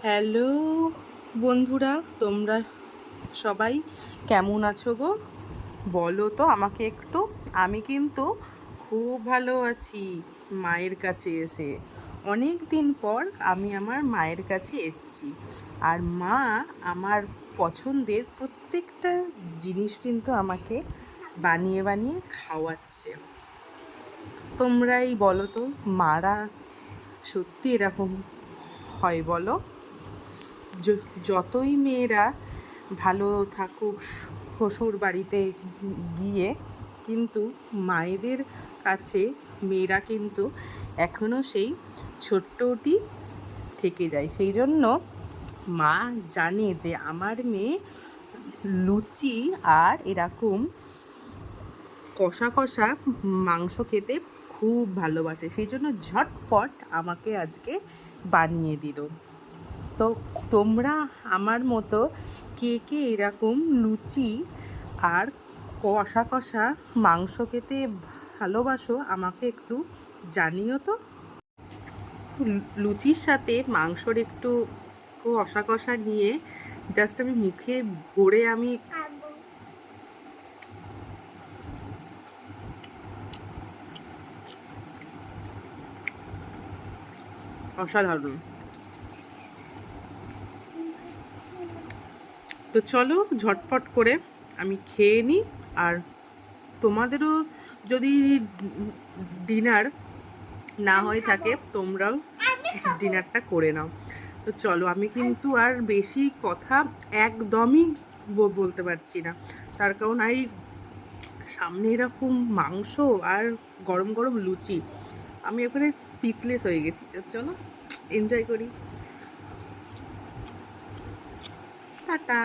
Hello বন্ধুরা, তোমরা সবাই কেমন আছো গো? বলো তো আমাকে একটু। আমি কিন্তু খুব ভালো আছি মায়ের কাছে এসে। অনেক দিন পর আমি আমার মায়ের কাছে এসেছি। আর মা আমার পছন্দের প্রত্যেকটা জিনিস কিন্তু আমাকে বানিয়ে বানিয়ে খাওয়াচ্ছে। তোমরাই বলো তো, মারা সত্যি এরকম হয় বলো? যতই মেয়েরা ভালো থাকুক শ্বশুর বাড়িতে গিয়ে, কিন্তু মায়েদের কাছে মেয়েরা কিন্তু এখনও সেই ছোট্টটি থেকে যায়। সেই জন্য মা জানে যে আমার মেয়ে লুচি আর এরকম কষা কষা মাংস খেতে খুব ভালোবাসে। সেই জন্য ঝটপট আমাকে আজকে বানিয়ে দিল। তো তোমরা আমার মতো কে কে এরকম লুচি আর কষা কষা মাংস খেতে ভালোবাসো আমাকে একটু জানিও তো। লুচির সাথে মাংসর একটু কষা কষা নিয়ে জাস্ট আমি মুখে ভরে আমি অসাধারণ। তো চলো ঝটপট করে আমি খেয়ে নিই। আর তোমাদেরও যদি ডিনার না হয়ে থাকে তোমরাও ডিনারটা করে নাও। তো চলো, আমি কিন্তু আর বেশি কথা একদমই বলতে পারছি না। তার কারণ এই সামনে এরকম মাংস আর গরম গরম লুচি, আমি এখানে স্পিচলেস হয়ে গেছি। চলো এনজয় করি। টাটা।